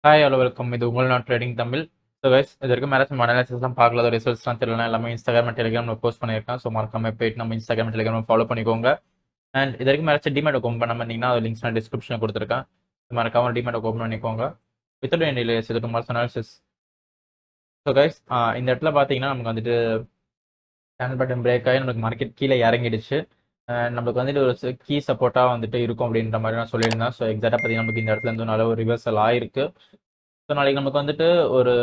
Hi hello welcome. இது உங்கள் நான் ட்ரேடிங் தமிழ். ஸோ கைஸ், இது வரைக்கும் மேலே நம்ம அனாலிசிஸ்லாம் பார்க்கல, அதோட ரிசல்ட்ஸ்லாம் தெரியல, எல்லாமே இன்ஸ்டாகிராம் டெலிகிராம் போஸ்ட் பண்ணியிருக்கேன். ஸோ மறக்காம போயிட்டு நம்ம இன்ஸ்டாகிராம் டெலிகிராம் ஃபாலோ பண்ணிக்கோங்க. அண்ட் இது வரைக்கும் மேலே டிமேட் ஓப்பன் பண்ணாமல் இருந்தீங்கன்னா அது லிங்க்ஸ் நான் டிஸ்கிரிப்ஷனில் கொடுத்துருக்கேன். மறக்காம டிமேட் ஓப்பன் பண்ணிக்கோங்க. வித்தவுட் எனி டிலேஸ் இது டுமாரோஸ் அனாலிசிஸ். ஸோ கைஸ், இந்த இடத்துல பார்த்தீங்கன்னா நமக்கு வந்துட்டு ஸ்டாண்டர்ட் பட்டன் பிரேக் ஆகி நமக்கு மார்க்கெட் கீழே இறங்கிடுச்சு. நம்மளுக்கு வந்துட்டு ஒரு கீ சப்போர்ட்டாக வந்துட்டு இருக்கும் அப்படின்ற மாதிரி நான் சொல்லியிருந்தேன். ஸோ எக்ஸாக்டாக பார்த்தீங்கன்னா நமக்கு இந்த இடத்துல இருந்து நல்ல ஒரு ரிவர்சல் ஆயிருக்கு. ஸோ நாளைக்கு நமக்கு வந்துட்டு ஒரு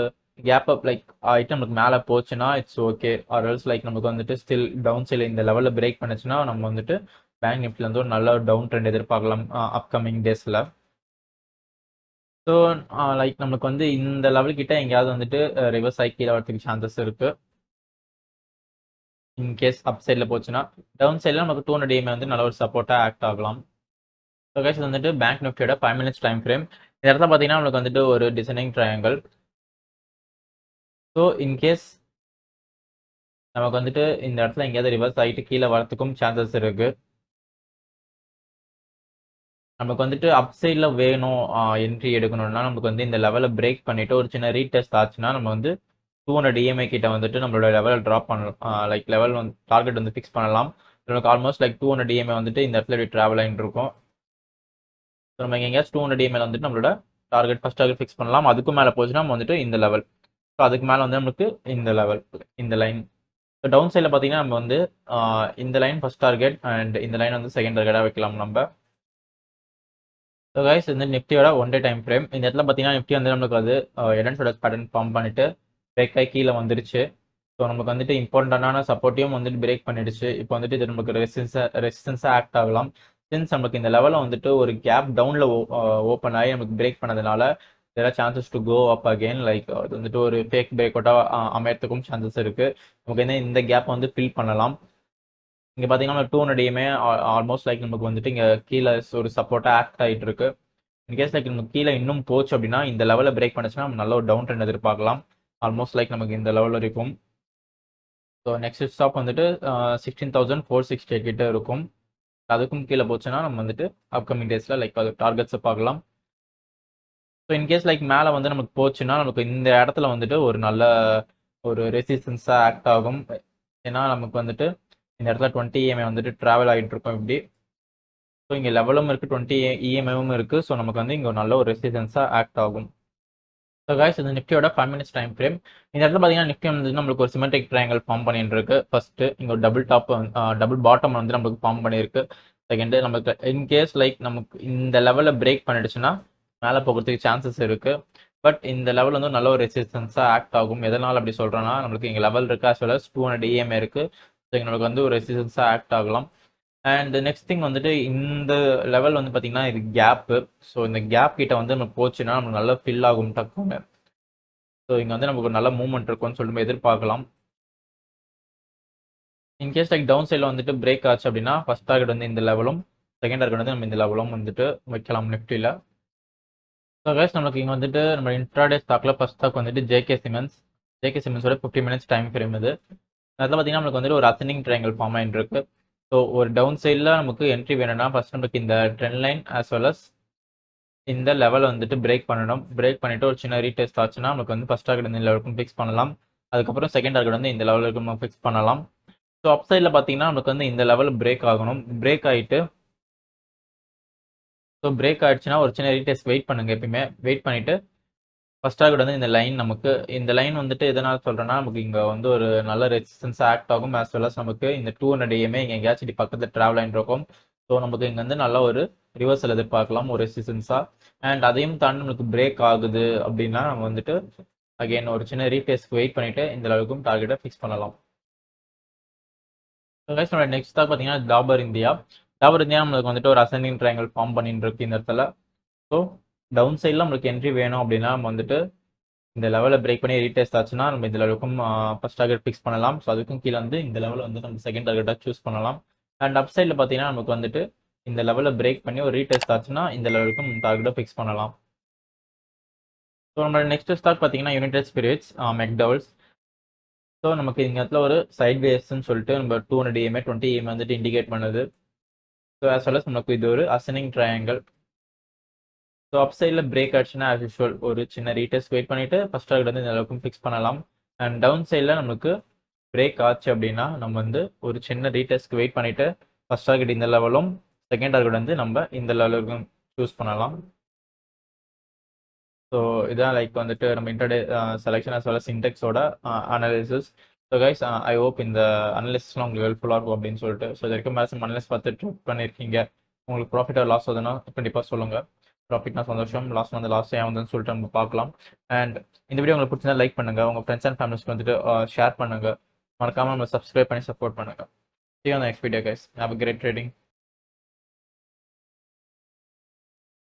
கேப் அப் லைக் ஆகிட்டு நமக்கு மேலே போச்சுன்னா it's okay. Or else like நமக்கு வந்துட்டு ஸ்டில் டவுன் சைடில் இந்த லெவலில் பிரேக் பண்ணுச்சுன்னா நம்ம வந்துட்டு பேங்க் நிஃப்டிலேருந்து ஒரு நல்ல டவுன் ட்ரெண்ட் எதிர்பார்க்கலாம் அப்கமிங் டேஸில். ஸோ லைக் நமக்கு வந்து இந்த லெவல் கிட்ட எங்கேயாவது வந்துட்டு ரிவர்ஸ் ஆகி கீழே வரதுக்கு சான்சஸ் இருக்குது. இன்கேஸ் அப் சைடில் போச்சுன்னா டவுன் சைடில் நமக்கு 200 DMA வந்து நல்ல ஒரு சப்போர்ட்டாக ஆக்ட் ஆகலாம். ஸோ கைஸ், இது வந்துட்டு பேங்க் நிஃப்டியோட 5 minutes டைம் ஃப்ரேம். இந்த இடத்துல பார்த்தீங்கன்னா நமக்கு வந்துட்டு ஒரு டிசைனிங் ட்ரையாங்கிள். ஸோ இன்கேஸ் நமக்கு வந்துட்டு இந்த இடத்துல எங்கேயாவது ரிவர்ஸ் ஆகிட்டு கீழே வரத்துக்கும் சான்சஸ் இருக்கு. நமக்கு வந்துட்டு அப் சைடில் வேணும் என்ட்ரி எடுக்கணும்னா நமக்கு வந்து இந்த லெவலை பிரேக் பண்ணிட்டு ஒரு சின்ன ரீடெஸ்ட் ஆச்சுன்னா நம்ம வந்து 200 DMA கிட்ட வந்துட்டு நம்மளோட லெவலை ட்ராப் பண்ணலாம். லைக் லெவல் வந்து டார்கெட் வந்து ஃபிக்ஸ் பண்ணலாம். நமக்கு ஆல்மோஸ்ட் லைக் 200 DMA வந்துட்டு இந்த இடத்துல இப்படி ட்ராவல் ஆகிட்டு இருக்கும். ஸோ நம்ம எங்கேயாச்சும் 200 DMA வந்துட்டு நம்மளோட ஃபர்ஸ்ட் டார்கெட் ஃபிக்ஸ் பண்ணலாம். அதுக்கும் மேலே போச்சுன்னா நம்ம வந்துட்டு இந்த லெவல். ஸோ அதுக்கு மேலே வந்து நமக்கு இந்த லெவல், இந்த லைன். ஸோ டவுன் சைடில் பார்த்தீங்கன்னா நம்ம வந்து இந்த லைன் ஃபர்ஸ்ட் டார்கெட் அண்ட் இந்த லைன் வந்து செகண்ட் டார்கெட்டாக வைக்கலாம் நம்ம. ஸோ கைஸ், இந்த நிஃப்டியோட 1 day டைம் ஃப்ரேம். இந்த இடத்துல பார்த்தீங்கன்னா நிஃப்டி வந்து நமக்கு அது எடன்ஸோட பேட்டர்ன் ஃபார்ம் பண்ணிட்டு பிரேக் ஆகி கீழே வந்துருச்சு. ஸோ நமக்கு வந்துட்டு இம்பார்ட்டண்டான சப்போர்ட்டையும் வந்துட்டு பிரேக் பண்ணிடுச்சு. இப்போ வந்துட்டு இது நமக்கு ரெசிஸ்டன்ஸாக ஆக்ட் ஆகலாம். சின்ஸ் நமக்கு இந்த லெவலில் வந்துட்டு ஒரு கேப் டவுனில் ஓப்பன் ஆகி நமக்கு பிரேக் பண்ணதுனால there are chances to go up again. Like அது வந்துட்டு ஒரு ஃபேக் பிரேக் அவுட்டாக அமையறதுக்கும் சான்சஸ் இருக்குது. நமக்கு வந்து இந்த கேப் வந்து ஃபில் பண்ணலாம். இங்கே பார்த்தீங்கன்னா 200 DMA ஆல்மோஸ்ட் லைக் நமக்கு வந்துட்டு இங்கே கீழே ஒரு சப்போர்ட்டாக ஆக்ட் ஆகிட்டு இருக்கு. இன்கேஸ் லைக் நமக்கு கீழே இன்னும் போச்சு அப்படின்னா இந்த லெவலில் பிரேக் பண்ணுச்சுன்னா நம்ம நல்ல ஒரு டவுன் ட்ரெண்ட் எதிர்பார்க்கலாம். ஆல்மோஸ்ட் லைக் நமக்கு இந்த லெவலில் இருக்கும். ஸோ நெக்ஸ்ட் ஸ்டாப் வந்துட்டு 16,468 கிட்ட இருக்கும். அதுக்கும் கீழே போச்சுன்னா நம்ம வந்துட்டு அப்கமிங் டேஸில் லைக் அது டார்கெட்ஸை பார்க்கலாம். ஸோ இன்கேஸ் லைக் மேலே வந்து நமக்கு போச்சுன்னா நமக்கு இந்த இடத்துல வந்துட்டு ஒரு நல்ல ஒரு ரெசிஸ்டன்ஸாக ஆக்ட் ஆகும். ஏன்னா நமக்கு வந்துட்டு இந்த இடத்துல 20 EMA வந்துட்டு ட்ராவல் ஆகிட்டு இருக்கும் இப்படி. ஸோ இங்கே லெவலும் இருக்குது, 20 EMAவும் இருக்குது. ஸோ நமக்கு வந்து இங்கே நல்ல ஒரு ரெசிஸ்டன்ஸாக ஆக்ட் ஆகும். ஸோ கைஸ், இந்த நிஃப்டியோட 5 minutes டைம் ஃப்ரேம். இந்த இடத்துல பார்த்தீங்கன்னா நிஃப்டி வந்து நம்மளுக்கு ஒரு சிமெட்ரிக் ட்ரையாங்கிள் ஃபார்ம் பண்ணிட்டு இருக்கு. ஃபர்ஸ்ட் இங்கே ஒரு டபுள் பாட்டம் வந்து நம்மளுக்கு ஃபார்ம் பண்ணியிருக்கு. செகண்ட் நமக்கு இன்கேஸ் லைக் நமக்கு இந்த லெவலில் பிரேக் பண்ணிடுச்சுன்னா மேலே போகிறதுக்கு சான்சஸ் இருக்கு. பட் இந்த லெவல் வந்து நல்ல ஒரு ரெசிஸ்டன்ஸாக ஆக்ட் ஆகும். எதனால் அப்படி சொல்கிறேன்னா நம்மளுக்கு இங்கே லெவல் இருக்கு, as well as 200 EMA இருக்கு. ஸோ இங்கே நமக்கு வந்து ஒரு ரெசிஸ்டன்ஸாக ஆக்ட் ஆகலாம். அண்ட் நெக்ஸ்ட் திங் வந்துட்டு இந்த லெவல் வந்து பார்த்தீங்கன்னா இது கேப்பு. ஸோ இந்த கேப் கிட்ட வந்து நம்ம போச்சுன்னா நமக்கு நல்லா ஃபில் ஆகும் டக்குன்னு. ஸோ இங்கே வந்து நமக்கு ஒரு நல்ல மூவ்மெண்ட் இருக்கும்னு சொல்லிட்டு நம்ம எதிர்பார்க்கலாம். இன்கேஸ் லைக் டவுன் சைடில் வந்துட்டு பிரேக் ஆச்சு அப்படின்னா ஃபர்ஸ்ட் டார்கெட் வந்து இந்த லெவலும் செகண்ட் டார்கெட் வந்து நம்ம இந்த லெவலும் வந்துட்டு வைக்கலாம் நிஃப்டியில். ஸோ கைஸ், நமக்கு இங்கே வந்துட்டு நம்ம இன்ட்ராடே ஸ்டாக்கில் ஃபர்ஸ்ட் ஸ்டாக் வந்துட்டு ஜேகே சிமெண்ட்ஸோட 50 minutes டைம் ஃப்ரேம் இது. அதில் பார்த்தீங்கன்னா நமக்கு வந்துட்டு ஒரு அசெண்டிங் ட்ரையாங்கிள் ஃபார்ம் ஆகிட்டு இருக்கு. ஸோ ஒரு டவுன் சைடில் நமக்கு என்ட்ரி வேணும்னா ஃபர்ஸ்ட் நமக்கு இந்த trend line as well as இந்த லெவல் வந்துட்டு பிரேக் பண்ணணும். பிரேக் பண்ணிட்டு ஒரு சின்ன ரீடெஸ்ட் ஆச்சுன்னா நமக்கு வந்து ஃபர்ஸ்ட் டார்கெட் இந்த லெவலுக்கும் ஃபிக்ஸ் பண்ணலாம். அதுக்கப்புறம் செகண்ட் டார்கெட் வந்து இந்த லெவலுக்கு நம்ம ஃபிக்ஸ் பண்ணலாம். ஸோ அப் சைடில் பார்த்தீங்கன்னா நமக்கு வந்து இந்த லெவல் பிரேக் ஆகணும். பிரேக் ஆகிட்டு ஸோ பிரேக் ஆகிடுச்சுன்னா ஒரு சின்ன ரீடெஸ்ட் வெயிட் பண்ணுங்க. எப்பயுமே வெயிட் பண்ணிட்டு ஃபர்ஸ்ட் டார்கெட் வந்து இந்த லைன் நமக்கு இந்த லைன் வந்துட்டு எதனால் சொல்கிறேன்னா நமக்கு இங்கே வந்து ஒரு நல்ல ரெசிஸ்டன்ஸ் ஆக்ட் ஆகும். as well as நமக்கு இந்த 200 EMA இங்கே எங்கேயாச்சும் பக்கத்தில் ட்ராவல் ஆகிட்டு இருக்கும். ஸோ நமக்கு இங்கே வந்து நல்ல ஒரு ரிவர்சல் எதிர்பார்க்கலாம் ஒரு ரெசிஸ்டன்ஸாக. அண்ட் அதையும் தாண்டி நமக்கு பிரேக் ஆகுது அப்படின்னா நம்ம வந்துட்டு அகைன் ஒரு சின்ன ரீடெஸ்ட் வெயிட் பண்ணிட்டு இந்த லெவலுக்கும் டார்கெட்டை ஃபிக்ஸ் பண்ணலாம். நம்மளோட நெக்ஸ்ட் ஸ்டாக் பார்த்தீங்கன்னா டாபர் இந்தியா நம்மளுக்கு வந்துட்டு ஒரு அசெண்டிங் ட்ரையாங்கிள் ஃபார்ம் பண்ணிட்டு இருக்கு இந்த இடத்துல. ஸோ டவுன் சைடில் நம்மளுக்கு என்ட்ரி வேணும் அப்படின்னா நம்ம வந்துட்டு இந்த லெவலில் பிரேக் பண்ணி ரீடெஸ்ட் ஆச்சுன்னா நம்ம இந்த லெவலுக்கும் ஃபர்ஸ்ட் டார்கெட் ஃபிக்ஸ் பண்ணலாம். ஸோ அதுக்கும் கீழே வந்து இந்த லெவலில் வந்து நம்ம செகண்ட் டார்கெட்டாக சூஸ் பண்ணலாம். அண்ட் அப் சைடில் பார்த்தீங்கன்னா நமக்கு வந்துட்டு இந்த லெவலில் பிரேக் பண்ணி ஒரு ரீடெஸ்ட் ஆச்சுன்னா இந்த லெவலுக்கும் டார்கெட்டை ஃபிக்ஸ் பண்ணலாம். ஸோ நம்மளோட நெக்ஸ்ட் ஸ்டாக் பார்த்தீங்கன்னா யுனைடெட் ஸ்பிரிட்ஸ் மெக்டவல்ஸ். ஸோ நமக்கு இந்த இடத்துல ஒரு சைட் வேஸ்ன்னு சொல்லிட்டு நம்ம 200 EMA 20 EMA வந்துட்டு இண்டிகேட் பண்ணுது. ஸோ as well as நமக்கு இது ஒரு அசெண்டிங் ட்ரையாங்கிள். ஸோ அப் சைடில் பிரேக் ஆச்சுன்னா ஆஸ் யூஷுவல் ஒரு சின்ன ரீடெஸ்ட் வெயிட் பண்ணிவிட்டு ஃபஸ்ட் டார்கெட் வந்து இந்த அளவுக்கு ஃபிக்ஸ் பண்ணலாம். அண்ட் டவுன் சைடில் நமக்கு பிரேக் ஆச்சு அப்படின்னா நம்ம வந்து ஒரு சின்ன ரீடெஸ்ட்க்கு வெயிட் பண்ணிவிட்டு ஃபஸ்ட் டார்கெட் இந்த லெவலும் செகண்ட் டார்கெட் வந்து நம்ம இந்த லெவலுக்கும் சூஸ் பண்ணலாம். ஸோ இதான் லைக் வந்துட்டு நம்ம intraday selection as well as இண்டெக்ஸோட analysis. So guys I hope இந்த அனலிஸ்ட்லாம் உங்களுக்கு ஹெல்ப்ஃபுல்லாக இருக்கும் அப்படின்னு சொல்லிட்டு. ஸோ இது வரைக்கும் மேக்ஸிமம் அனலிஸ்ட் பார்த்து ட்ரூட் பண்ணியிருக்கீங்க. உங்களுக்கு ப்ராஃபிட் ஆர் லாஸ் ஆகுதுன்னா கண்டிப்பாக சொல்லுங்கள். ப்ராஃபிட்னா சந்தோஷம், லாஸ் வந்து லாஸ் ஏன் வந்துன்னு சொல்லிட்டு நம்ம பார்க்கலாம். அண்ட் இந்த வீடியோ உங்களுக்கு பிடிச்சிருந்தா லைக் பண்ணுங்கள், உங்கள் ஃப்ரெண்ட்ஸ் அண்ட் ஃபேமிலிஸ்க்கு வந்துட்டு ஷேர் பண்ணுங்கள். மறக்காமல் நம்ம சப்ஸ்கிரைப் பண்ணி சப்போர்ட் பண்ணுங்கள். See you on the next video guys. Have a great trading.